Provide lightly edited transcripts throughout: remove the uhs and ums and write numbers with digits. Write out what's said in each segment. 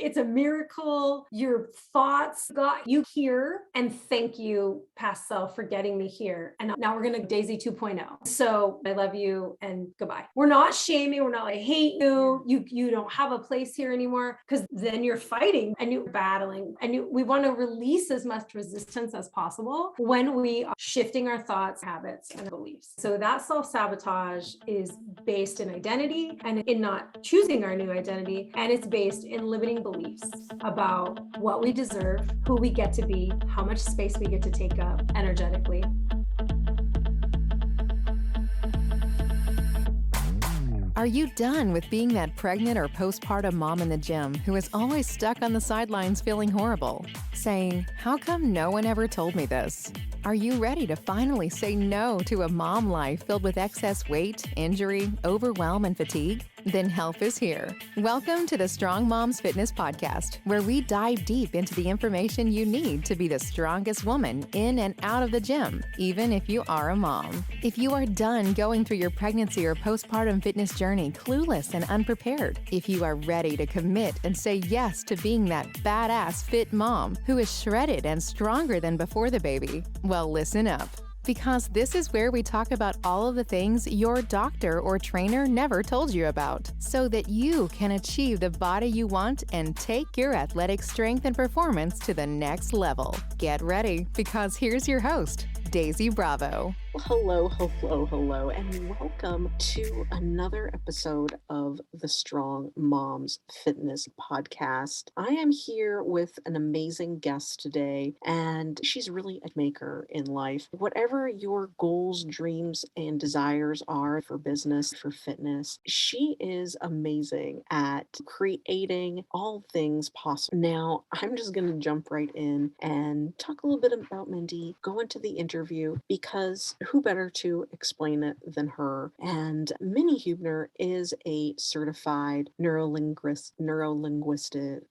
It's a miracle. Your thoughts got you here. And thank you, past self, for getting me here. And now we're going to Daisy 2.0. So I love you and goodbye. We're not shaming. We're not like, hate you. You don't have a place here anymore, because then you're fighting and you're battling. And we want to release as much resistance as possible when we are shifting our thoughts, habits, and beliefs. So that self-sabotage is based in identity and in not choosing our new identity. And it's based in limiting beliefs about what we deserve, who we get to be, how much space we get to take up energetically. Are you done with being that pregnant or postpartum mom in the gym who is always stuck on the sidelines feeling horrible, saying, "How come no one ever told me this?" Are you ready to finally say no to a mom life filled with excess weight, injury, overwhelm, and fatigue? Then help is here. Welcome to the Strong Moms Fitness Podcast, where we dive deep into the information you need to be the strongest woman in and out of the gym, even if you are a mom. If you are done going through your pregnancy or postpartum fitness journey clueless and unprepared, if you are ready to commit and say yes to being that badass fit mom who is shredded and stronger than before the baby, well, listen up. Because this is where we talk about all of the things your doctor or trainer never told you about, so that you can achieve the body you want and take your athletic strength and performance to the next level. Get ready, because here's your host, Daisy Bravo. Well, hello, and welcome to another episode of the Strong Moms Fitness Podcast. I am here with an amazing guest today, and she's really a maker in life. Whatever your goals, dreams, and desires are for business, for fitness, she is amazing at creating all things possible. Now, I'm just going to jump right in and talk a little bit about Mindi, go into the interview, because who better to explain it than her? And Mindi Huebner is a certified neuro-linguistic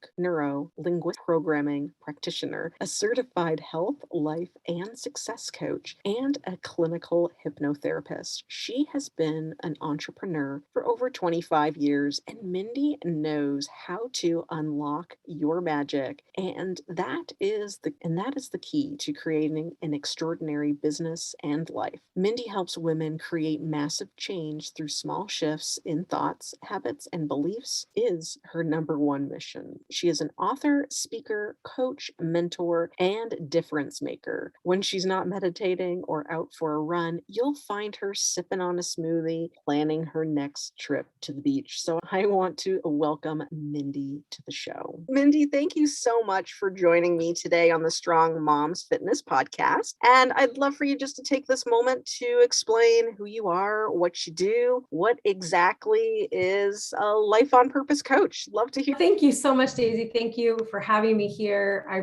programming practitioner, a certified health, life, and success coach, and a clinical hypnotherapist. She has been an entrepreneur for over 25 years, and Mindi knows how to unlock your magic, and that is the key to creating an extraordinary business and life. Mindi helps women create massive change through small shifts in thoughts, habits, and beliefs is her number one mission. She is an author, speaker, coach, mentor, and difference maker. When she's not meditating or out for a run, you'll find her sipping on a smoothie, planning her next trip to the beach. So I want to welcome Mindi to the show. Mindi, thank you so much for joining me today on the Strong Moms Fitness Podcast. And I'd love for you just to take this moment to explain who you are, what you do, what exactly is a life on purpose coach. Love to hear. Thank you so much, Daisy. Thank you for having me here. I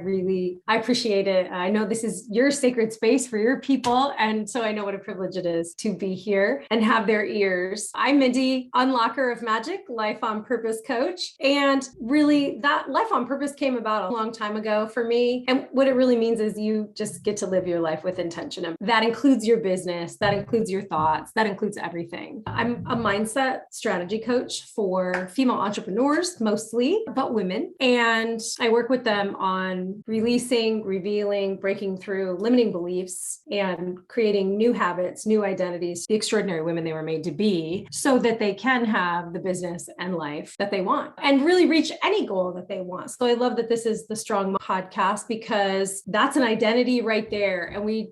appreciate it. I know this is your sacred space for your people. And so I know what a privilege it is to be here and have their ears. I'm Mindi, unlocker of magic, life on purpose coach. And really that life on purpose came about a long time ago for me. And what it really means is you just get to live your life with intention. And that includes your business, that includes your thoughts, that includes everything. I'm a mindset strategy coach for female entrepreneurs, mostly, but women. And I work with them on releasing, revealing, breaking through limiting beliefs and creating new habits, new identities, the extraordinary women they were made to be, so that they can have the business and life that they want and really reach any goal that they want. So I love that this is the Strong Mom Podcast, because that's an identity right there. And we'll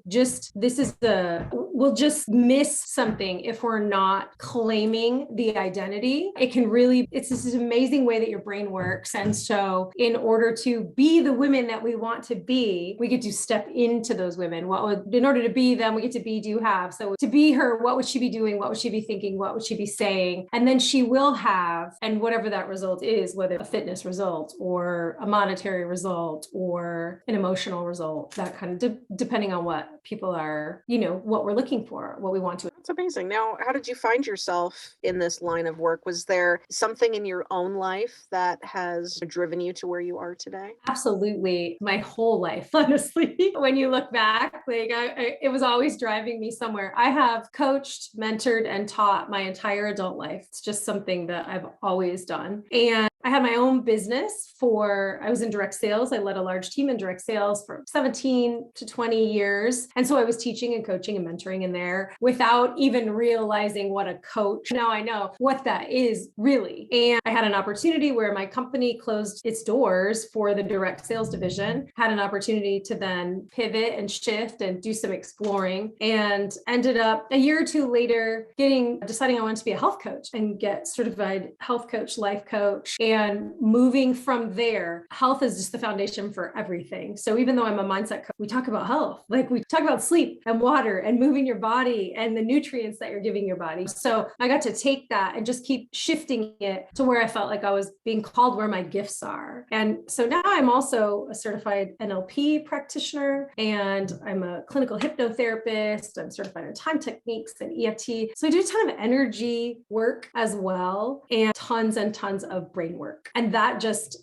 just miss something if we're not claiming the identity. It's this amazing way that your brain works. And so in order to be the women that we want to be, we get to step into those women. In order to be them, we get to be, do you have? So to be her, what would she be doing? What would she be thinking? What would she be saying? And then she will have, and whatever that result is, whether a fitness result or a monetary result or an emotional result, that kind of depending on what people are, what we're looking for, what we want to. That's amazing. Now, how did you find yourself in this line of work? Was there something in your own life that has driven you to where you are today? Absolutely. My whole life, honestly. When you look back, it was always driving me somewhere. I have coached, mentored, and taught my entire adult life. It's just something that I've always done. And I had my own business I was in direct sales. I led a large team in direct sales for 17 to 20 years. And so I was teaching and coaching and mentoring in there without even realizing what a coach. Now I know what that is really. And I had an opportunity where my company closed its doors for the direct sales division, had an opportunity to then pivot and shift and do some exploring, and ended up a year or two later deciding I wanted to be a health coach and get certified health coach, life coach. And moving from there, health is just the foundation for everything. So even though I'm a mindset coach, we talk about health, like we talk about sleep and water and moving your body and the nutrients that you're giving your body. So I got to take that and just keep shifting it to where I felt like I was being called where my gifts are. And so now I'm also a certified NLP practitioner, and I'm a clinical hypnotherapist. I'm certified in time techniques and EFT. So I do a ton of energy work as well, and tons of brain work. And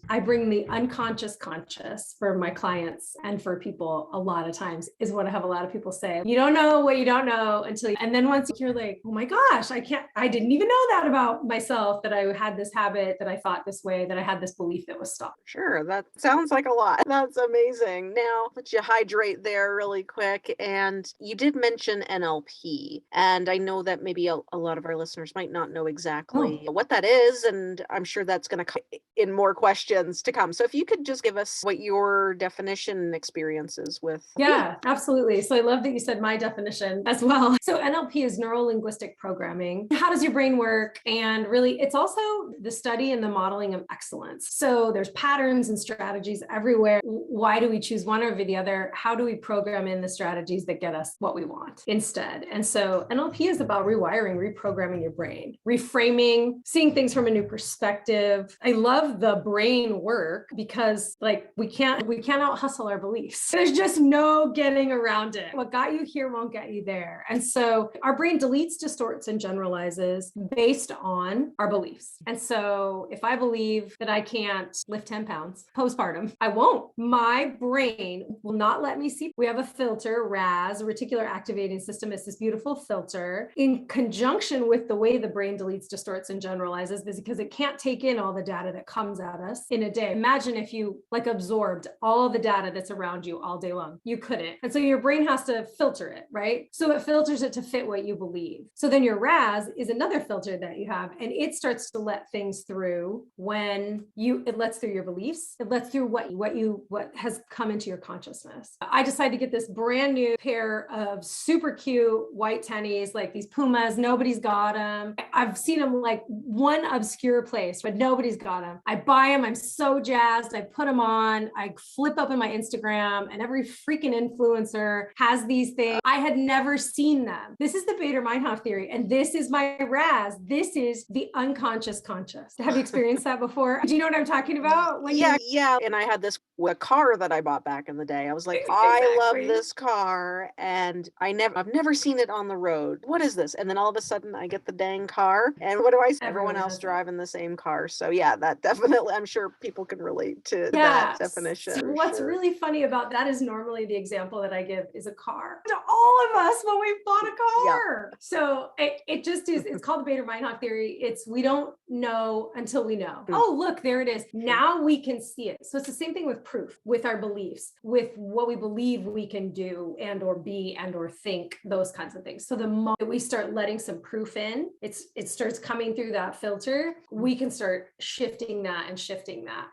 I bring the unconscious conscious for my clients and for people a lot of times, is what I have a lot of people say. You don't know what you don't know and then once you're like, oh my gosh, I didn't even know that about myself, that I had this habit, that I thought this way, that I had this belief that was stopped. Sure, that sounds like a lot. That's amazing. Now, let you hydrate there really quick. And you did mention NLP. And I know that maybe a lot of our listeners might not know exactly what that is. And I'm sure that's going to come in more questions to come. So if you could just give us what your definition and experiences with. Yeah, absolutely. So I love that you said my definition as well. So NLP is neuro-linguistic programming. How does your brain work? And really, it's also the study and the modeling of excellence. So there's patterns and strategies everywhere. Why do we choose one over the other? How do we program in the strategies that get us what we want instead? And so NLP is about rewiring, reprogramming your brain, reframing, seeing things from a new perspective. I love the brain work because we can't out hustle our beliefs. There's just no getting around it. What got you here won't get you there. And so our brain deletes, distorts, and generalizes based on our beliefs. And so if I believe that I can't lift 10 pounds postpartum, I won't. My brain will not let me see. We have a filter, RAS, a reticular activating system. It's this beautiful filter in conjunction with the way the brain deletes, distorts, and generalizes, because it can't take in all the data that comes at us in a day. Imagine if you absorbed all the data that's around you all day long. You couldn't. And so your brain has to filter it, right? So it filters it to fit what you believe. So then your RAS is another filter that you have, and it starts to let things through when it lets through your beliefs. It lets through what has come into your consciousness. I decided to get this brand new pair of super cute white tennies, like these Pumas. Nobody's got them. I've seen them like one obscure place, but nobody's got them. I buy them. I'm so jazzed. I put them on. I flip open my Instagram, and every freaking influencer has these things. I had never seen them. This is the Bader-Meinhof theory, and this is my RAS. This is the unconscious conscious. Have you experienced that before? Do you know what I'm talking about? Yeah. And I had a car that I bought back in the day. I was like, I love this car, and I've never seen it on the road. What is this? And then all of a sudden I get the dang car, and what do I see? Everyone else driving the same car. So yeah, that definitely, I'm sure people can relate to that definition. So what's really funny about that is normally the example that I give is a car. To all of us when we bought a car. Yeah. So it just is, it's called the Bader-Meinhof theory. It's we don't know until we know. Oh, look, there it is. Now we can see it. So it's the same thing with proof, with our beliefs, with what we believe we can do and or be and or think, those kinds of things. So the moment we start letting some proof in, it starts coming through that filter, we can start shifting that.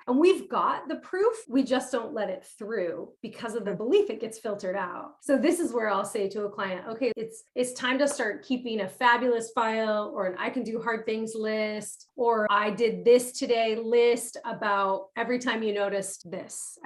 And we've got the proof, we just don't let it through because of the belief it gets filtered out. So this is where I'll say to a client, okay, it's time to start keeping a fabulous file or an I can do hard things list, or I did this today list about every time you noticed this,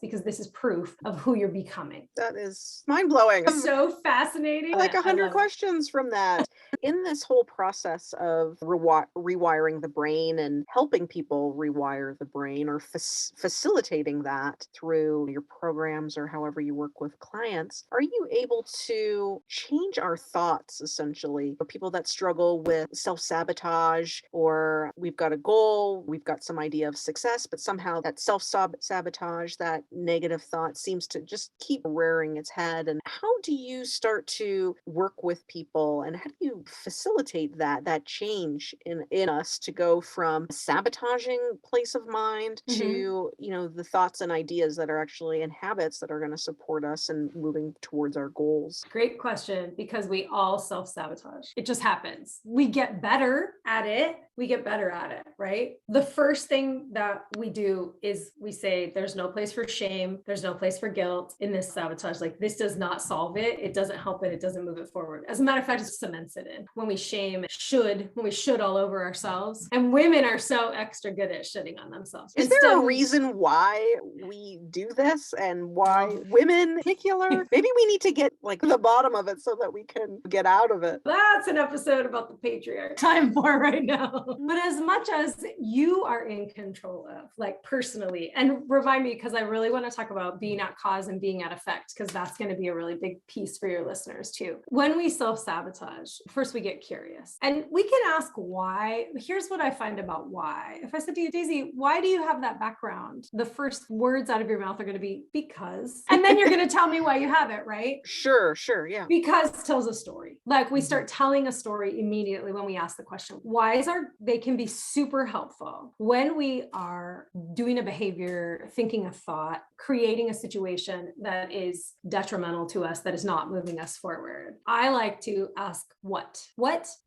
because this is proof of who you're becoming. That is mind-blowing. So fascinating. Like 100 questions from that. In this whole process of rewiring the brain and helping people rewire the brain, or facilitating that through your programs or however you work with clients, are you able to change our thoughts, essentially? For people that struggle with self-sabotage, or we've got a goal, we've got some idea of success, but somehow that self-sabotage, that negative thought seems to just keep rearing its head. And how do you start to work with people, and how do you facilitate that change in us to go from sabotaging place of mind to, the thoughts and ideas that are actually and habits that are going to support us in moving towards our goals? Great question, because we all self-sabotage. It just happens. We get better at it. Right? The first thing that we do is we say, there's no place for shame. There's no place for guilt in this sabotage. Like, this does not solve it. It doesn't help it. It doesn't move it forward. As a matter of fact, it cements it in. When we shame, when we should all over ourselves. And women are so extra good at shitting on themselves. Is there a reason why we do this and why women in particular? Maybe we need to get like the bottom of it so that we can get out of it. That's an episode about the patriarchy time for right now. But as much as you are in control of, like, personally, and remind me, because I really want to talk about being at cause and being at effect, because that's going to be a really big piece for your listeners too. When we self-sabotage, first we get curious and we can ask why. Here's what I find about why. If I said to you, Daisy, why do you have that background? The first words out of your mouth are going to be because, and then you're going to tell me why you have it, right? Sure. Yeah. Because tells a story. Like, we start telling a story immediately when we ask the question. Why they can be super helpful when we are doing a behavior, thinking a thought, creating a situation that is detrimental to us, that is not moving us forward. I like to ask what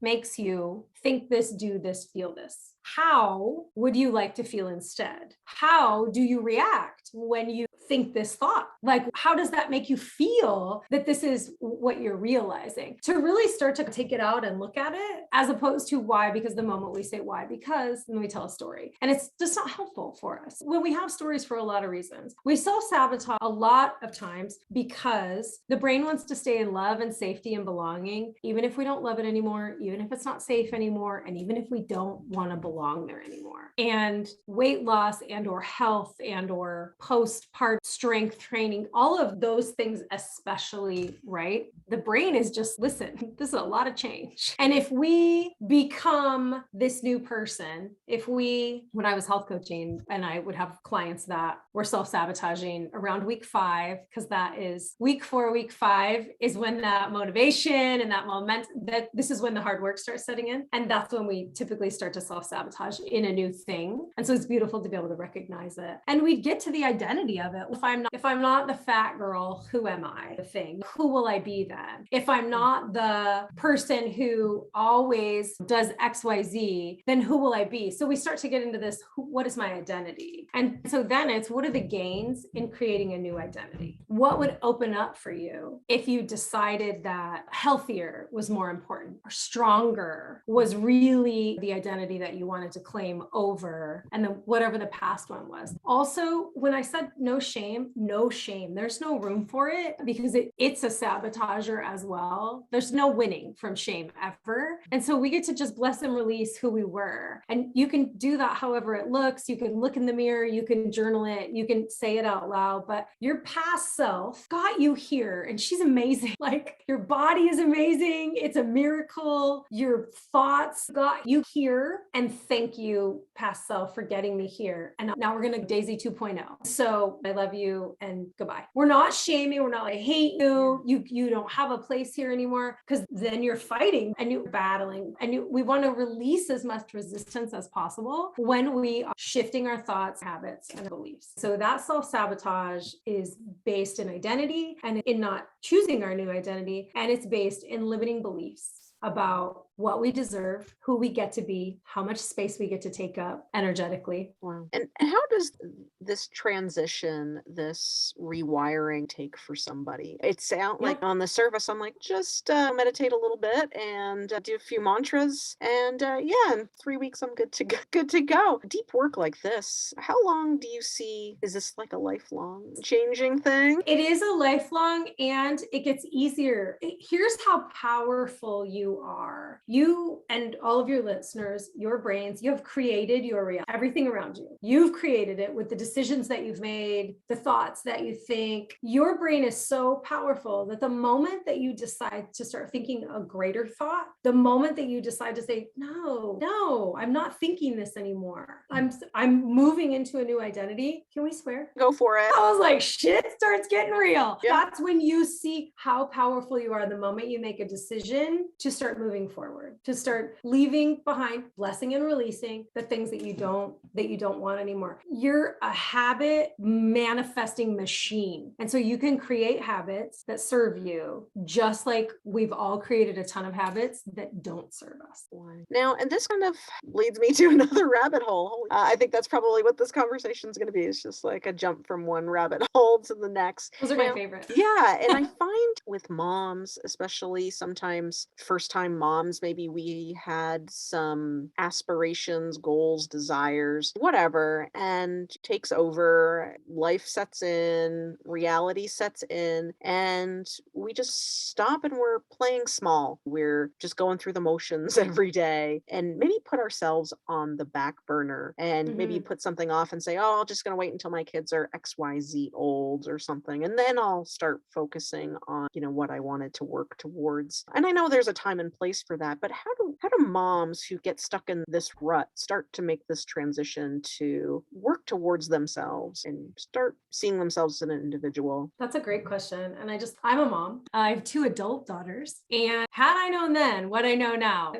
makes you think this, do this, feel this? How would you like to feel instead? How do you react when you think this thought? Like, how does that make you feel that this is what you're realizing? To really start to take it out and look at it, as opposed to why, because the moment we say why, because, then we tell a story. And it's just not helpful for us. When we have stories for a lot of reasons, we self-sabotage a lot of times because the brain wants to stay in love and safety and belonging, even if we don't love it anymore, even if it's not safe anymore, and even if we don't want to belong there anymore. And weight loss and or health and or postpartum strength training, all of those things, especially, right? The brain is just, listen, this is a lot of change. And if we become this new person, when I was health coaching and I would have clients that were self-sabotaging around week 5, because that is week 4, week 5 is when that motivation and that momentum, that this is when the hard work starts setting in. And that's when we typically start to self-sabotage in a new thing. And so it's beautiful to be able to recognize it. And we get to the identity of it. If I'm not the fat girl, who am I? The thing, who will I be then? If I'm not the person who always does XYZ, then who will I be? So we start to get into this, what is my identity? And so then it's, what are the gains in creating a new identity? What would open up for you if you decided that healthier was more important, or stronger was really the identity that you wanted to claim over, and then whatever the past one was. Also, when I said no shame, there's no room for it, because it's a sabotager as well. There's no winning from shame ever. And so we get to just bless and release who we were. And you can do that however it looks. You can look in the mirror, you can journal it, you can say it out loud, but your past self got you here, and she's amazing. Like, your body is amazing. It's a miracle. Your thoughts got you here, and thank you, past self, for getting me here. And now we're going to Daisy 2.0. So I love you and goodbye. We're not shaming. We're not like, I hate you. You don't have a place here anymore, because then you're fighting and you're battling, and we want to release as much resistance as possible when we are shifting our thoughts, habits, and beliefs. So that self-sabotage is based in identity and in not choosing our new identity. And it's based in limiting beliefs about what we deserve, who we get to be, how much space we get to take up energetically. Wow. And how does this transition, this rewiring take for somebody? It sounds like on the surface, I'm like, just meditate a little bit and do a few mantras. And in 3 weeks, I'm good to go. Deep work like this, how long do you see? Is this like a lifelong changing thing? It is a lifelong, and it gets easier. Here's how powerful you are. You and all of your listeners, your brains, you have created your reality, everything around you. You've created it with the decisions that you've made, the thoughts that you think. Your brain is so powerful that the moment that you decide to start thinking a greater thought, the moment that you decide to say, no, I'm not thinking this anymore. I'm moving into a new identity. Can we swear? Go for it. I was like, shit starts getting real. Yeah. That's when you see how powerful you are, the moment you make a decision to start moving forward. forward, to start leaving behind, blessing and releasing the things that you don't want anymore. You're a habit manifesting machine. And so you can create habits that serve you, just like we've all created a ton of habits that don't serve us. Now, and this kind of leads me to another rabbit hole. I think that's probably what this conversation is going to be. It's just like a jump from one rabbit hole to the next. Those are my favorite. Yeah. And I find with moms, especially sometimes first time moms, maybe we had some aspirations, goals, desires, whatever, and takes over, life sets in, reality sets in, and we just stop and we're playing small. We're just going through the motions every day and maybe put ourselves on the back burner and maybe put something off and say, oh, I'm just going to wait until my kids are XYZ old or something. And then I'll start focusing on, what I wanted to work towards. And I know there's a time and place for that, but how do moms who get stuck in this rut start to make this transition to work towards themselves and start seeing themselves as an individual? That's a great question. And I'm a mom. I have 2 adult daughters. And had I known then what I know now,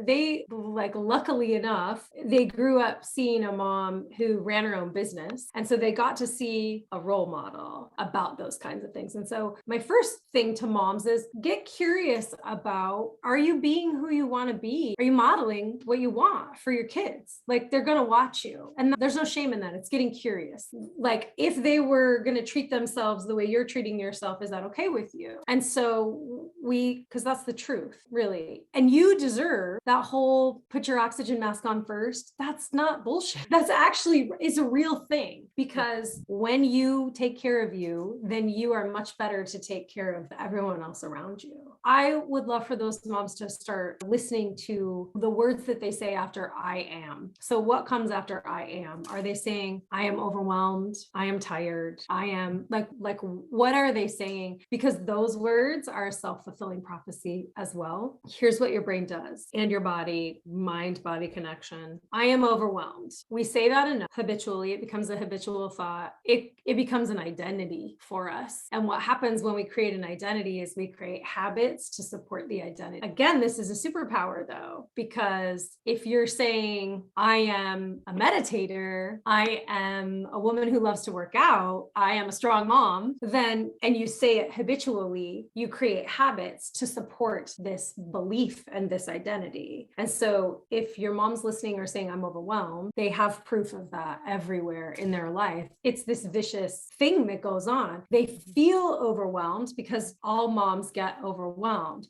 luckily enough, they grew up seeing a mom who ran her own business. And so they got to see a role model about those kinds of things. And so my first thing to moms is get curious about, are you being who you want to be? Are you modeling what you want for your kids? Like, they're going to watch you. And there's no shame in that. It's getting curious. Like, if they were going to treat themselves the way you're treating yourself, is that okay with you? And so because that's the truth, really. And you deserve that whole put your oxygen mask on first. That's not bullshit. That's actually is a real thing, because when you take care of you, then you are much better to take care of everyone else around you. I would love for those moms to start listening to the words that they say after I am. So what comes after I am? Are they saying, I am overwhelmed? I am tired. I am like, what are they saying? Because those words are a self-fulfilling prophecy as well. Here's what your brain does and your body, mind-body connection. I am overwhelmed. We say that enough habitually. It becomes a habitual thought. It becomes an identity for us. And what happens when we create an identity is we create habits to support the identity. Again, this is a superpower though, because if you're saying, I am a meditator, I am a woman who loves to work out, I am a strong mom, and you say it habitually, you create habits to support this belief and this identity. And so if your mom's listening or saying, I'm overwhelmed, they have proof of that everywhere in their life. It's this vicious thing that goes on. They feel overwhelmed because all moms get overwhelmed.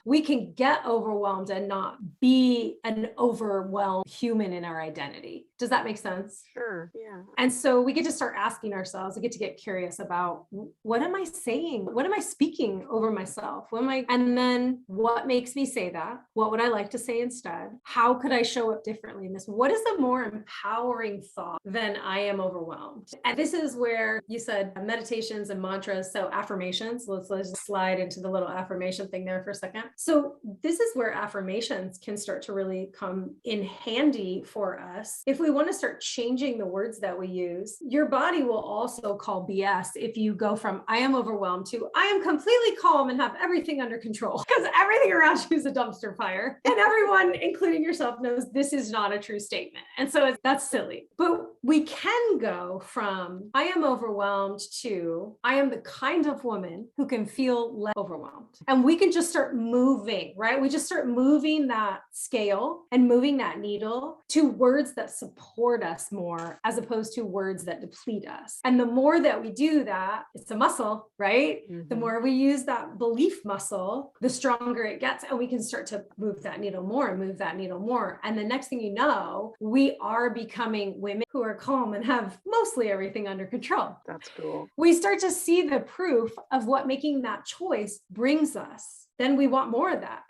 We can get overwhelmed and not be an overwhelmed human in our identity. Does that make sense? Sure. Yeah. And so we get to start asking ourselves, we get to get curious about, what am I saying? What am I speaking over myself? And then what makes me say that? What would I like to say instead? How could I show up differently in this? What is a more empowering thought than I am overwhelmed? And this is where you said meditations and mantras. So affirmations, let's just slide into the little affirmation thing there for a second. So this is where affirmations can start to really come in handy for us. If we want to start changing the words that we use, your body will also call BS if you go from I am overwhelmed to I am completely calm and have everything under control, because everything around you is a dumpster fire. And everyone, including yourself, knows this is not a true statement. And so that's silly. But we can go from I am overwhelmed to I am the kind of woman who can feel less overwhelmed. And we can just start moving, right? We just start moving that scale and moving that needle to words that support us more, as opposed to words that deplete us. And the more that we do that, it's a muscle, right? Mm-hmm. The more we use that belief muscle, the stronger it gets. And we can start to move that needle more and move that needle more. And the next thing you know, we are becoming women who are calm and have mostly everything under control. That's cool. We start to see the proof of what making that choice brings us. Then we want more of that.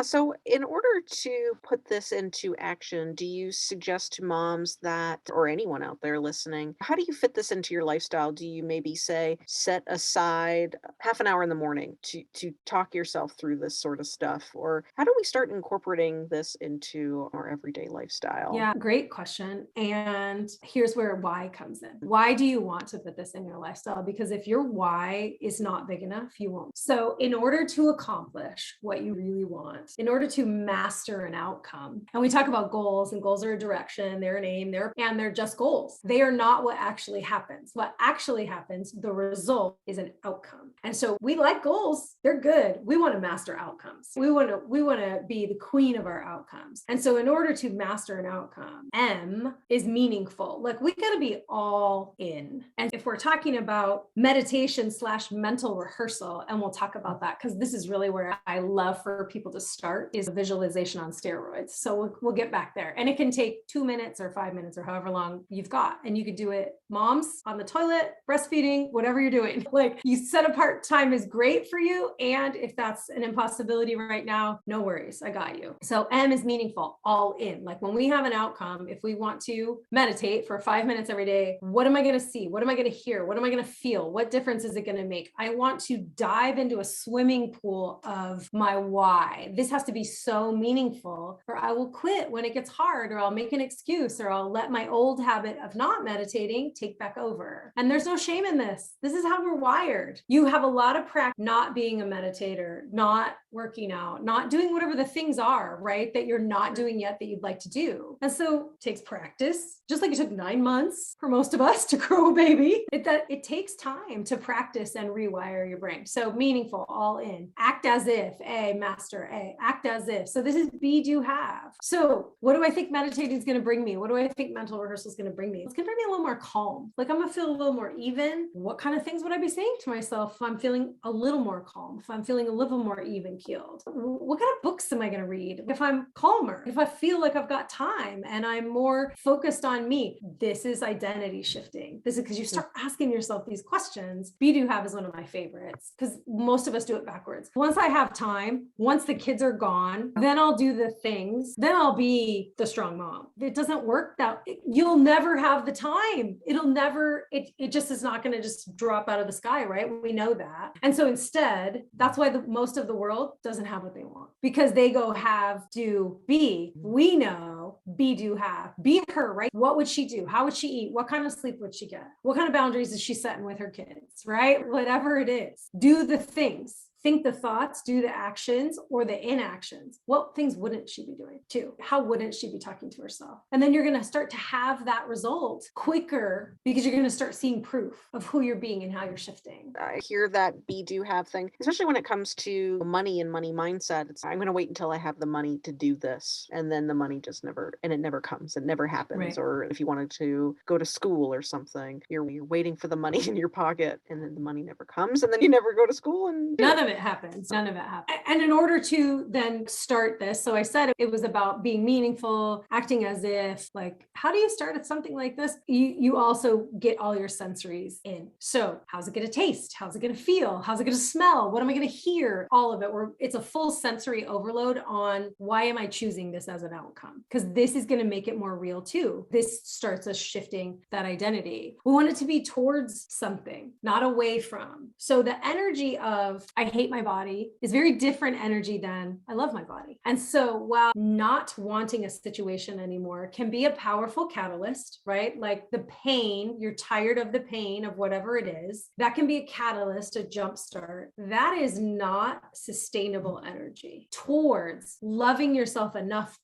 So in order to put this into action, do you suggest to moms that, or anyone out there listening, how do you fit this into your lifestyle? Do you maybe say, set aside half an hour in the morning to talk yourself through this sort of stuff? Or how do we start incorporating this into our everyday lifestyle? Yeah, great question. And here's where why comes in. Why do you want to put this in your lifestyle? Because if your why is not big enough, you won't. So in order to to accomplish what you really want, in order to master an outcome, and we talk about goals, and goals are a direction, they're an aim, they're just goals. They are not what actually happens. What actually happens, the result, is an outcome. And so we like goals, they're good. We want to master outcomes. We want to be the queen of our outcomes. And so in order to master an outcome, M is meaningful. Like, we got to be all in. And if we're talking about meditation / mental rehearsal, and we'll talk about that because this is really where I love for people to start, is visualization on steroids. So we'll get back there. And it can take 2 minutes or 5 minutes or however long you've got. And you could do it, moms, on the toilet, breastfeeding, whatever you're doing. Like, you set apart time is great for you. And if that's an impossibility right now, no worries, I got you. So M is meaningful, all in. Like, when we have an outcome, if we want to meditate for 5 minutes every day, what am I going to see? What am I going to hear? What am I going to feel? What difference is it going to make? I want to dive into a swimming pool of my why. This has to be so meaningful, or I will quit when it gets hard, or I'll make an excuse, or I'll let my old habit of not meditating take back over. And there's no shame in this. This is how we're wired. You have a lot of practice not being a meditator, not working out, not doing whatever the things are, right, that you're not doing yet that you'd like to do. And so it takes practice, just like it took 9 months for most of us to grow a baby. It takes time to practice and rewire your brain. So meaningful, all in. Act as if, A, master, A, act as if. So this is be, do, have. So what do I think meditating is going to bring me? What do I think mental rehearsal is going to bring me? It's going to bring me a little more calm. Like, I'm going to feel a little more even. What kind of things would I be saying to myself if I'm feeling a little more calm, if I'm feeling a little more even keeled? What kind of books am I going to read if I'm calmer, if I feel like I've got time and I'm more focused on me? This is identity shifting. This is because you start asking yourself these questions. Be, do, have is one of my favorites because most of us do it backwards. Once I have time, once the kids are gone, then I'll do the things, then I'll be the strong mom. It doesn't work that you'll never have the time. It just is not going to just drop out of the sky, right? We know that. And so instead, that's why most of the world doesn't have what they want, because they go have, do, be. We know be, do, have. Be her, right? What would she do? How would she eat? What kind of sleep would she get? What kind of boundaries is she setting with her kids, right? Whatever it is, do the things. Think the thoughts, do the actions or the inactions. What things wouldn't she be doing too? How wouldn't she be talking to herself? And then you're going to start to have that result quicker because you're going to start seeing proof of who you're being and how you're shifting. I hear that be, do, have thing, especially when it comes to money and money mindset. I'm going to wait until I have the money to do this. And then the money just never comes. It never happens. Right. Or if you wanted to go to school or something, you're waiting for the money in your pocket and then the money never comes and then you never go to school and none of it happens. None of it happens. And in order to then start this, so I said it was about being meaningful, acting as if, like, how do you start at something like this? You also get all your sensories in. So how's it going to taste? How's it going to feel? How's it going to smell? What am I going to hear? All of it. It's a full sensory overload on why am I choosing this as an outcome? Because this is going to make it more real too. This starts us shifting that identity. We want it to be towards something, not away from. So the energy of I hate my body is very different energy than I love my body. And so while not wanting a situation anymore can be a powerful catalyst, right? Like the pain, you're tired of the pain of whatever it is, that can be a catalyst, a jumpstart. That is not sustainable energy towards loving yourself enough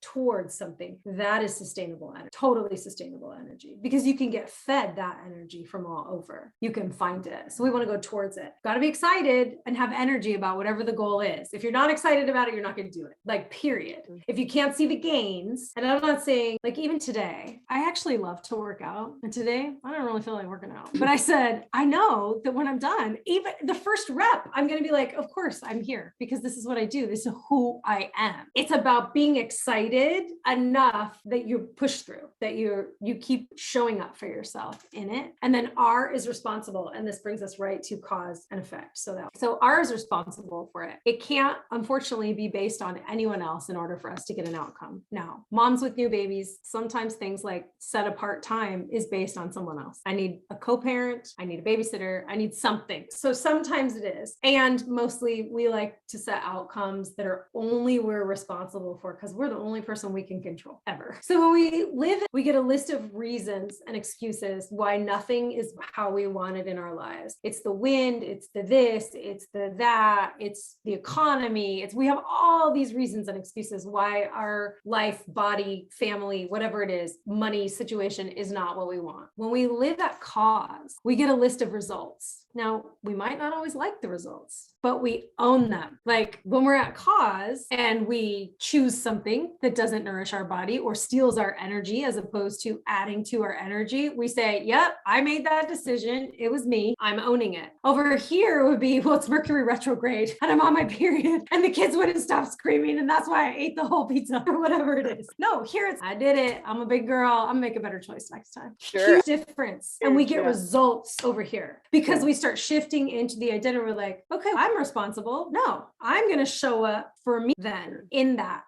towards something. That is sustainable energy, totally sustainable energy, because you can get fed that energy from all over. You can find it. So we want to go towards it. Got to be excited and have energy about whatever the goal is. If you're not excited about it, you're not going to do it. Like, period. If you can't see the gains, and I'm not saying, like, even today, I actually love to work out. And today, I don't really feel like working out. But I said, I know that when I'm done, even the first rep, I'm going to be like, of course, I'm here because this is what I do. This is who I am. It's about being excited enough that you push through, that you keep showing up for yourself in it. And then R is responsible. And this brings us right to cause and effect. So R is responsible for it. It can't, unfortunately, be based on anyone else in order for us to get an outcome. Now, moms with new babies, sometimes things like set apart time is based on someone else. I need a co-parent, I need a babysitter, I need something. So sometimes it is. And mostly we like to set outcomes that are only we're responsible for because we're the only person we can control ever. So when we live, we get a list of reasons and excuses why nothing is how we want it in our lives. It's the wind, it's the this, it's that, it's the economy. We have all these reasons and excuses why our life, body, family, whatever it is, money situation is not what we want. When we live at cause, we get a list of results. Now, we might not always like the results, but we own them. Like when we're at cause and we choose something that doesn't nourish our body or steals our energy as opposed to adding to our energy, we say, yep, I made that decision. It was me. I'm owning it. Over here it would be, well, it's Mercury retrograde and I'm on my period and the kids wouldn't stop screaming. And that's why I ate the whole pizza or whatever it is. No, here it's, I did it. I'm a big girl. I'm gonna make a better choice next time. Sure. Huge difference. And we get results over here because we start shifting into the identity. We're like, okay, I'm responsible. No, I'm going to show up for me then in that.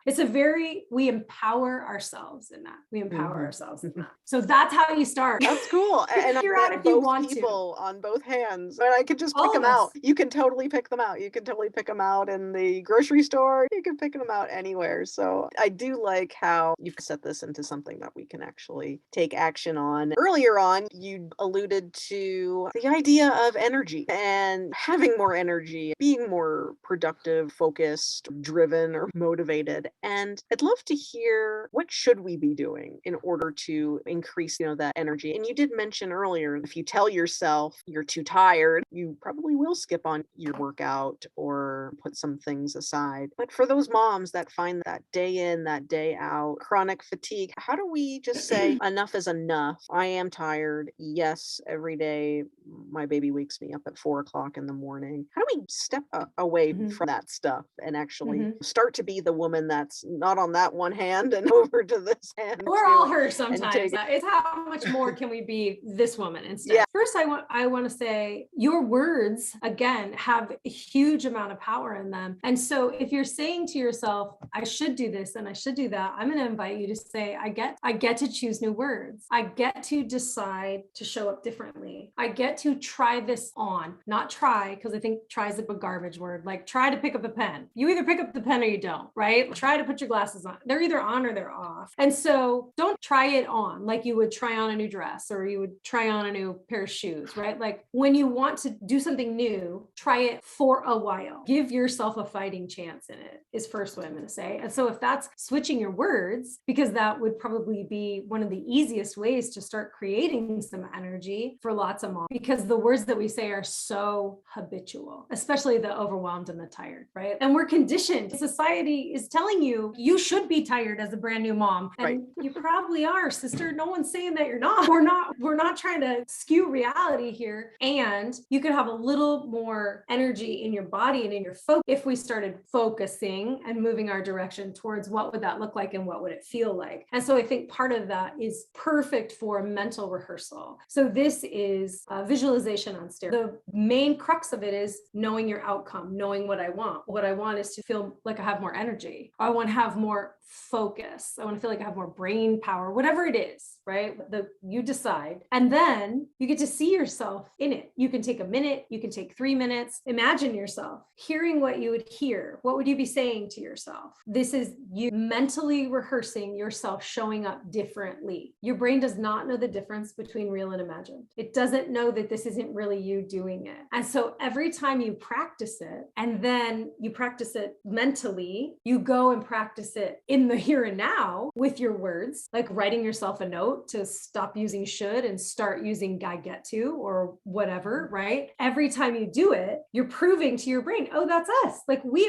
We empower ourselves in that. We empower ourselves in that. So that's how you start. That's cool. And figure out if you want people on both hands. And I could just pick them out. You can totally pick them out. You can totally pick them out in the grocery store. You can pick them out anywhere. So I do like how you've set this into something that we can actually take action on. Earlier on, you alluded to the idea of energy and having more energy, being more productive, focused, driven, or motivated. And I'd love to hear, what should we be doing in order to increase, that energy? And you did mention earlier, if you tell yourself you're too tired, you probably will skip on your workout or put some things aside. But for those moms that find that day in, that day out, chronic fatigue, how do we just say enough is enough? I am tired. Yes, every day my baby wakes me up at 4:00 in the morning. How do we step away from that stuff and actually start to be the woman that's not on that one hand and over to this hand? We're all her sometimes. It's how much more can we be this woman instead? Yeah. First, I want to say your words, again, have a huge amount of power in them. And so if you're saying to yourself, I should do this and I should do that, I'm going to invite you to say, I get to choose new words. I get to decide to show up differently. I get to try this on, not try, because I think try is a garbage word. Like try to pick up a pen. You either pick up the pen or you don't, right? Try to put your glasses on. They're either on or they're off. And so don't try it on like you would try on a new dress or you would try on a new pair of shoes, right? Like when you want to do something new, try it for a while. Give yourself a fighting chance in it is first what I'm going to say. And so if that's switching your words, because that would probably be one of the easiest ways to start creating some energy for lots of moms, because the words that we say are so habitual, especially the overwhelmed and the tired, right? And we're conditioned. Society is telling you, you should be tired as a brand new mom. And you probably are, sister. No one's saying that you're not. We're not trying to skew reality here. And you could have a little more energy in your body and in your focus if we started focusing and moving our direction towards what would that look like and what would it feel like. And so I think part of that is perfect for mental rehearsal. So this is visualization on steroids. The main crux of it is knowing your outcome, knowing what I want. What I want is to feel like I have more energy. I want to have more focus. I want to feel like I have more brain power, whatever it is, right? You decide. And then you get to see yourself in it. You can take a minute, you can take 3 minutes. Imagine yourself hearing what you would hear. What would you be saying to yourself? This is you mentally rehearsing yourself showing up differently. Your brain does not know the difference between real and imagined. It doesn't know that this isn't really you doing it. And so every time you practice it, and then you practice it mentally, you go and practice it in the here and now with your words, like writing yourself a note to stop using should and start using I get to or whatever, right? Every time you do it, you're proving to your brain, oh, that's us. Like we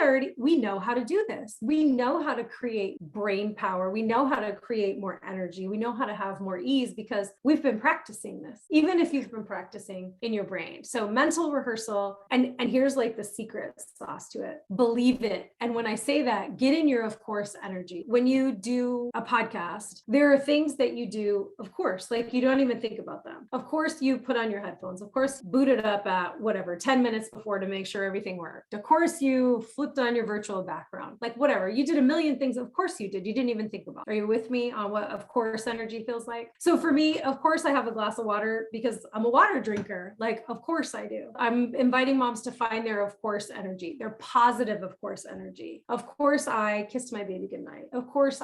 know how to do this. We know how to create brain power. We know how to create more energy. We know how to have more ease because we've been practicing this, even if you've been practicing in your brain. So mental rehearsal, and here's like the secret sauce to it. Believe it. And when I say that, get in your, of course, energy. When you do a podcast, there are things that you do, of course, like you don't even think about them. Of course, you put on your headphones. Of course, boot it up at whatever, 10 minutes before to make sure everything worked. Of course, you flipped on your virtual background, like whatever. You did a million things. Of course you did. You didn't even think about it. Are you with me on what, of course, energy feels like? So for me, of course, I have a glass of water because I'm a water drinker. Like, of course I do. I'm inviting moms to find their, of course, energy, their positive, of course, energy. energy. Of course, I kissed my baby goodnight. Of course,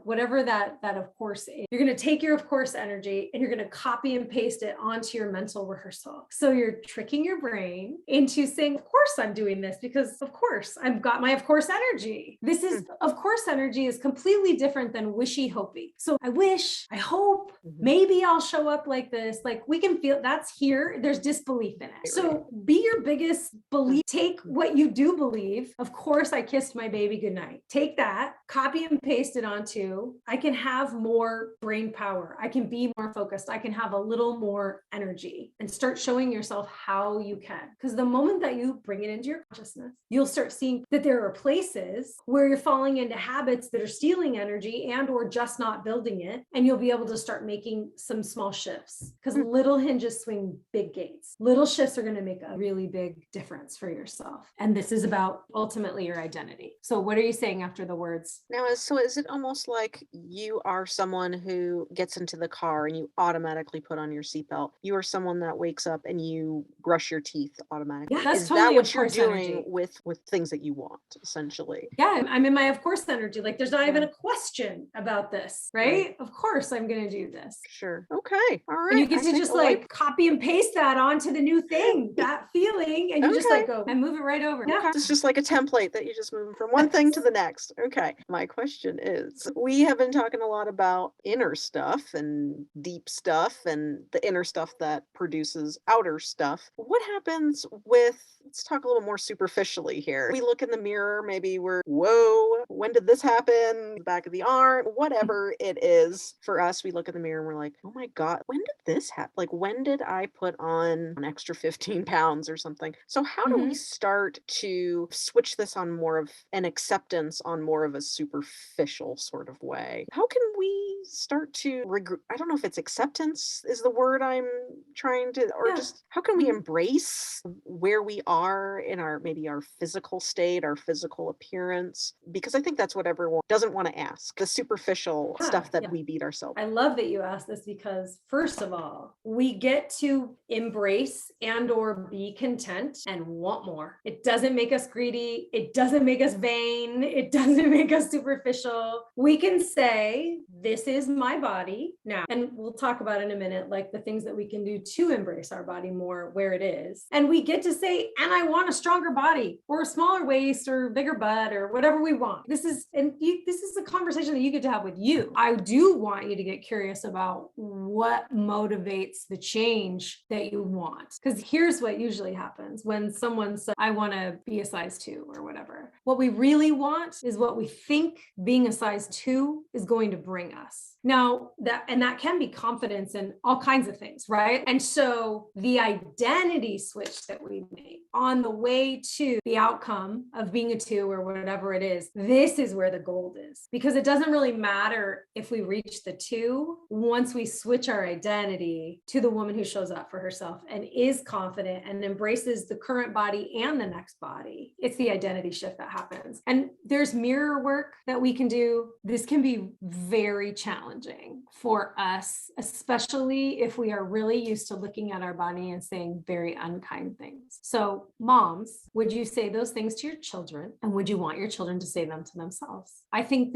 whatever that of course is. You're going to take your of course energy and you're going to copy and paste it onto your mental rehearsal. So you're tricking your brain into saying, of course I'm doing this because of course I've got my of course energy. This is of course energy is completely different than wishy hopey. So I wish, I hope, maybe I'll show up like this. Like we can feel that's here. There's disbelief in it. So be your biggest belief. Take what you do believe. Of course, I kissed my baby goodnight. Take that, copy and paste it onto, I can have more brain power. I can be more focused. I can have a little more energy and start showing yourself how you can. Because the moment that you bring it into your consciousness, you'll start seeing that there are places where you're falling into habits that are stealing energy and or just not building it. And you'll be able to start making some small shifts because little hinges swing big gates. Little shifts are going to make a really big difference for yourself. And this is about ultimately your identity. So what are you saying after the words? Now, is it almost like you are someone who gets into the car and you automatically put on your seatbelt? You are someone that wakes up and you brush your teeth automatically. Yeah, that's is totally that what of you're course doing energy. with things that you want, essentially? Yeah, I'm in my of course energy. Like there's not even a question about this, right? Of course I'm going to do this. Sure. Okay. All right. And you get to just like copy and paste that onto the new thing, that feeling, and you just like go and move it right over. Yeah. It's just like a template that you just move from one thing to the next. Okay. My question is, we have been talking a lot about inner stuff and deep stuff and the inner stuff that produces outer stuff. What happens with, let's talk a little more superficially here. We look in the mirror, maybe we're, whoa, when did this happen? The back of the arm, whatever it is. For us, we look in the mirror and we're like, oh my God, when did this happen? Like, when did I put on an extra 15 pounds or something? So how do we start to switch this on more of an acceptance on more of a superficial sort of way? How can we start to I don't know if it's acceptance is the word I'm trying to, or just how can we embrace where we are in our, maybe our physical state, our physical appearance? Because I think that's what everyone doesn't want to ask, the superficial stuff that we beat ourselves. I love that you asked this because first of all, we get to embrace and or be content and want more. It doesn't make us greedy. It doesn't make us vain. It doesn't make us superficial. We can say, this is my body now. And we'll talk about in a minute, like the things that we can do to embrace our body more where it is. And we get to say, and I want a stronger body or a smaller waist or bigger butt or whatever we want. This is a conversation that you get to have with you. I do want you to get curious about what motivates the change that you want. Because here's what usually happens when someone says, I want to be a size 2 or whatever. What we really want is what we think being a size 2 is going to bring us. Now, that can be confidence in all kinds of things, right? And so the identity switch that we make on the way to the outcome of being a 2 or whatever it is, this is where the gold is. Because it doesn't really matter if we reach the 2 once we switch our identity to the woman who shows up for herself and is confident and embraces the current body and the next body. It's the identity shift that happens. And there's mirror work that we can do. This can be very challenging for us, especially if we are really used to looking at our body and saying very unkind things. So moms, would you say those things to your children? And would you want your children to say them to themselves? I think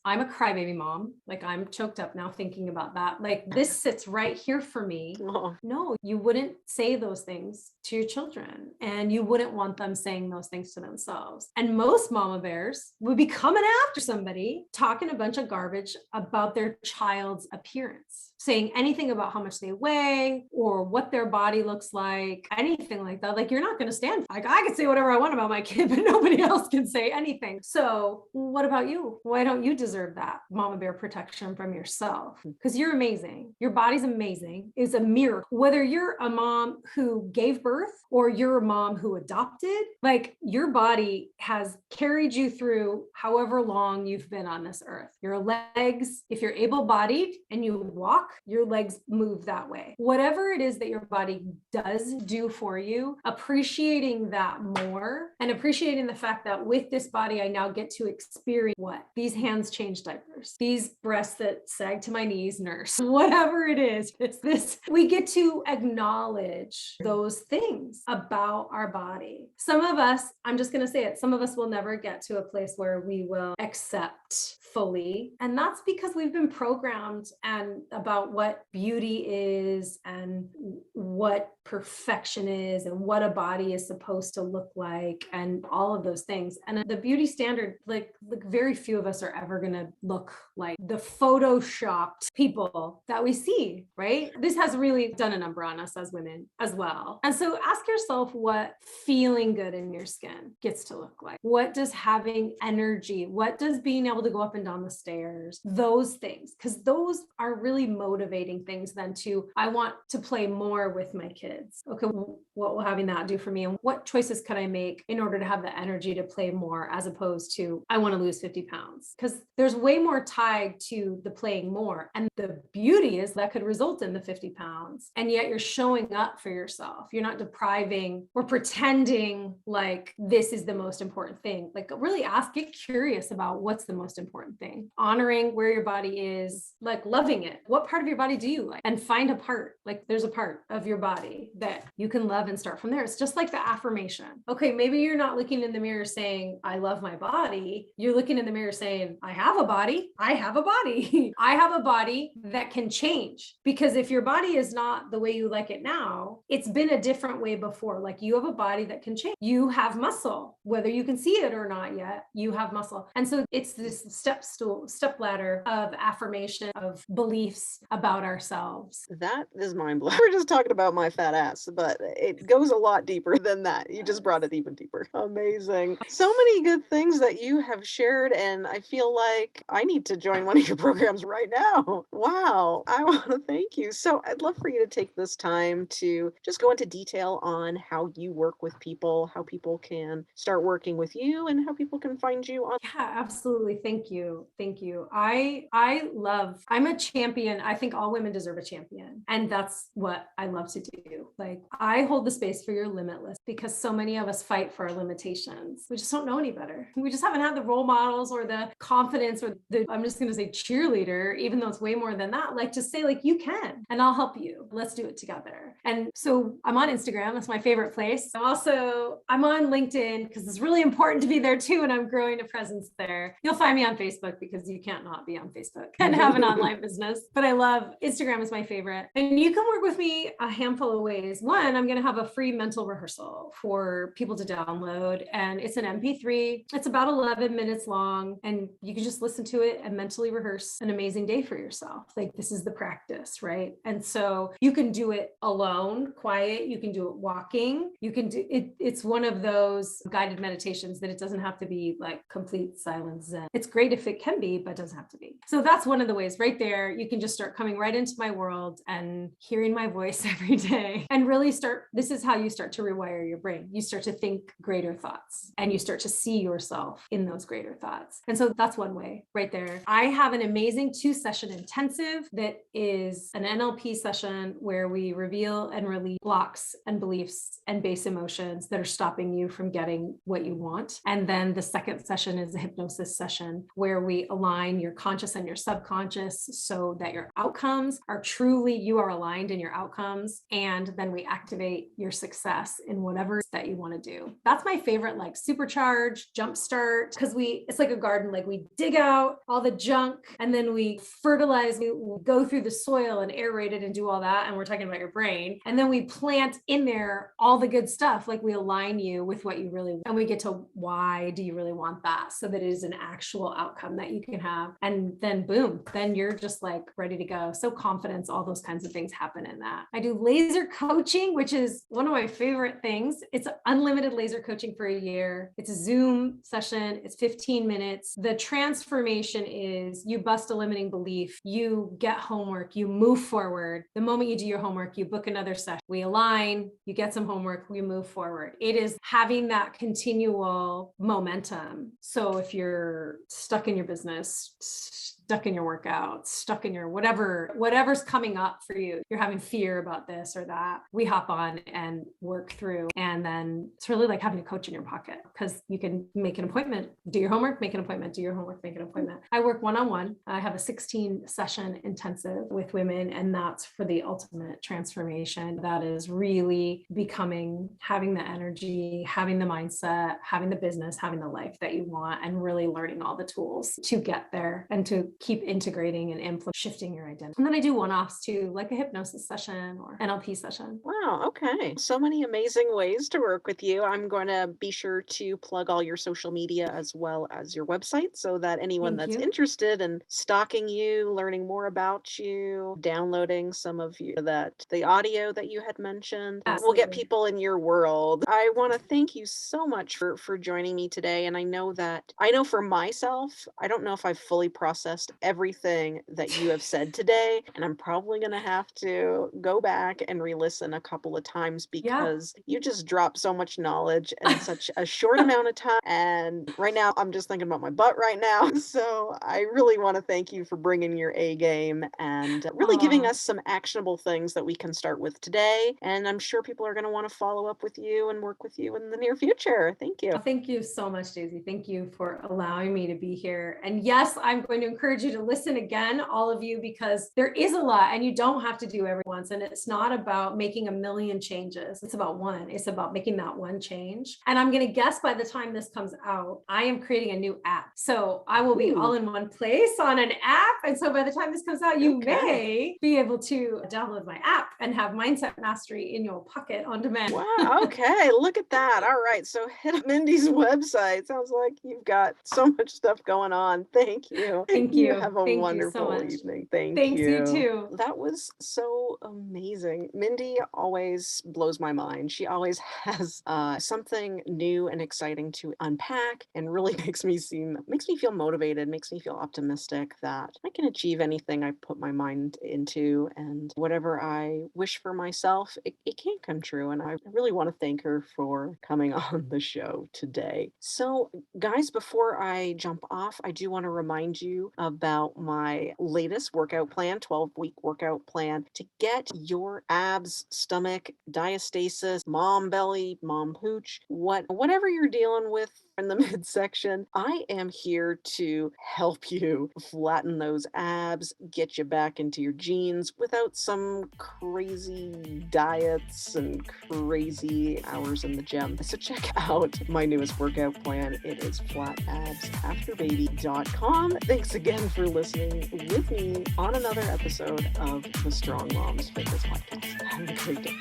I'm a crybaby mom. Like I'm choked up now thinking about that. Like this sits right here for me. No, you wouldn't say those things to your children and you wouldn't want them saying those things to themselves. And most mama bears would be coming after somebody talking a bunch of garbage about their child's appearance, saying anything about how much they weigh or what their body looks like, anything like that. Like you're not going to stand. Like I can say whatever I want about my kid, but nobody else can say anything. So what about you? Why don't you deserve that mama bear protection from yourself? Because you're amazing. Your body's amazing. It's a mirror. Whether you're a mom who gave birth or you're a mom who adopted, like your body has carried you through however long you've been on this earth. Your legs, if you're able-bodied and you walk, your legs move that way. Whatever it is that your body does do for you, appreciating that more and appreciating the fact that with this body, I now get to experience what? These hands change diapers. shoulders, these breasts that sag to my knees, nurse, whatever it is, it's this, we get to acknowledge those things about our body. Some of us, I'm just going to say it, some of us will never get to a place where we will accept fully. And that's because we've been programmed and about what beauty is and what perfection is and what a body is supposed to look like and all of those things. And the beauty standard, like very few of us are ever going to look like the photoshopped people that we see, right? This has really done a number on us as women as well. And so ask yourself what feeling good in your skin gets to look like. What does having energy, what does being able to go up and down the stairs, those things, because those are really motivating things then to, I want to play more with my kids. Okay, what will having that do for me? And what choices could I make in order to have the energy to play more as opposed to, I want to lose 50 pounds? Because there's way more tied to the playing more. And the beauty is that could result in the 50 pounds. And yet you're showing up for yourself. You're not depriving or pretending like this is the most important thing. Like really get curious about what's the most important thing. Honoring where your body is, like loving it. What part of your body do you like? And find a part, like there's a part of your body that you can love and start from there. It's just like the affirmation. Okay, maybe you're not looking in the mirror saying, I love my body. You're looking in the mirror saying, I have a body. I have a body. I have a body that can change. Because if your body is not the way you like it now, it's been a different way before. Like you have a body that can change. You have muscle, whether you can see it or not yet, you have muscle. And so it's this step ladder of affirmation of beliefs about ourselves. That is mind blowing. We're just talking about my fat ass, but it goes a lot deeper than that. You just brought it even deeper. Amazing. So many good things that you have shared, and I feel like I need to join one of your programs right now. Wow. I want to thank you. So I'd love for you to take this time to just go into detail on how you work with people, how people can start working with you, and how people can find you on. Yeah, absolutely. Thank you. Thank you. I'm a champion. I think all women deserve a champion. And that's what I love to do. Like I hold the space for your limitless because so many of us fight for our limitations. We just don't know any better. We just haven't had the role models or the confidence or I'm just going to say cheerleader, even though it's way more than that, like to say like, you can, and I'll help you. Let's do it together. And so I'm on Instagram. That's my favorite place. I'm on LinkedIn because it's really important to be there too. And I'm growing a presence there. You'll find me on Facebook because you can't not be on Facebook and have an online business. But I love Instagram is my favorite. And you can work with me a handful of ways. One, I'm going to have a free mental rehearsal for people to download. And it's an MP3. It's about 11 minutes long. And you can just listen to it and mentally rehearse an amazing day for yourself. Like this is the practice, right? And so you can do it alone, quiet. You can do it walking. You can do it. It's one of those guided meditations that it doesn't have to be like complete silence zen. It's great if it can be, but it doesn't have to be. So that's one of the ways right there. You can just start coming right into my world and hearing my voice every day and really start. This is how you start to rewire your brain. You start to think greater thoughts and you start to see yourself in those greater thoughts. And so that's one way right there. I have an amazing 2-session intensive that is an NLP session where we reveal and release blocks and beliefs and base emotions that are stopping you from getting what you want. And then the second session is a hypnosis session where we align your conscious and your subconscious so that your outcomes are truly, you are aligned in your outcomes. And then we activate your success in whatever that you want to do. That's my favorite, like supercharge, jumpstart, because it's like a garden, like we dig out all the junk and then we fertilize, we go through the soil and aerate it and do all that. And we're talking about your brain. And then we plant in there all the good stuff. Like we align you with what you really want. And we get to why do you really want that? So that it is an actual outcome that you can have. And then boom, then you're just like ready to go. So confidence, all those kinds of things happen in that. I do laser coaching, which is one of my favorite things. It's unlimited laser coaching for a year. It's a Zoom session. It's 15 minutes. The transformation is you bust a limiting belief, you get homework, you move forward. The moment you do your homework, you book another session. We align, you get some homework, we move forward. It is having that continual momentum. So if you're stuck in your business, stuck in your workout, stuck in your whatever's coming up for you, you're having fear about this or that, we hop on and work through. And then it's really like having a coach in your pocket, because you can make an appointment, do your homework, make an appointment, do your homework, make an appointment. I work one-on-one. I have a 16 session intensive with women, and that's for the ultimate transformation. That is really becoming, having the energy, having the mindset, having the business, having the life that you want, and really learning all the tools to get there and to keep integrating and shifting your identity. And then I do one-offs too, like a hypnosis session or NLP session. Wow. Okay. So many amazing ways to work with you. I'm going to be sure to plug all your social media as well as your website, so that anyone Thank that's you. interested in stalking you, learning more about you, downloading some of the audio that you had mentioned, will get Absolutely. people in your world. I want to thank you so much for joining me today. And I know for myself, I don't know if I've fully processed everything that you have said today. And I'm probably going to have to go back and re-listen a couple of times, Yeah. because you just dropped so much knowledge in such a short amount of time. And right now, I'm just thinking about my butt right now. So I really want to thank you for bringing your A game and really giving us some actionable things that we can start with today. And I'm sure people are going to want to follow up with you and work with you in the near future. Thank you. Thank you so much, Daisy. Thank you for allowing me to be here. And yes, I'm going to encourage you to listen again, all of you, because there is a lot and you don't have to do every once. And it's not about making a million changes. It's about one. It's about making that one change. And I'm going to guess by the time this comes out, I am creating a new app. So I will be all in one place on an app. And so by the time this comes out, you may be able to download my app and have Mindset Mastery in your pocket on demand. Wow. Okay. Look at that. All right. So hit up Mindy's website. Sounds like you've got so much stuff going on. Thank you. Thank you. Have a Thank wonderful you so much. evening. Thanks, you too. That was so amazing. Mindy always blows my mind. She always has something new and exciting to unpack, and really makes me feel motivated, makes me feel optimistic that I can achieve anything I put my mind into, and whatever I wish for myself, it can come true. And I really want to thank her for coming on the show today. So guys, before I jump off, I do want to remind you about my latest workout plan, 12-week workout plan to get your abs, stomach, diastasis, mom belly, mom pooch, whatever you're dealing with in the midsection. I am here to help you flatten those abs, get you back into your jeans without some crazy diets and crazy hours in the gym. So check out my newest workout plan. It is flatabsafterbaby.com. Thanks again for listening with me on another episode of the Strong Moms Fitness Podcast. Have a great day.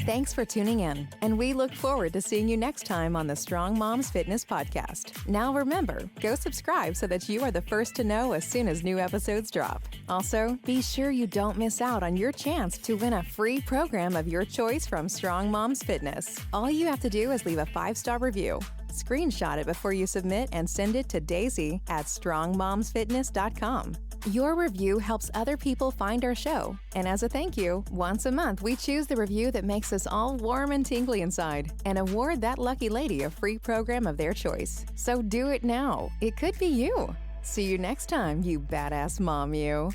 Thanks for tuning in, and we look forward to seeing you next time on the Strong Moms Fitness Podcast. Now remember, go subscribe so that you are the first to know as soon as new episodes drop. Also, be sure you don't miss out on your chance to win a free program of your choice from Strong Moms Fitness. All you have to do is leave a 5-star review. Screenshot it before you submit and send it to Daisy at strongmomsfitness.com. Your review helps other people find our show. And as a thank you, once a month, we choose the review that makes us all warm and tingly inside and award that lucky lady a free program of their choice. So do it now. It could be you. See you next time, you badass mom, you.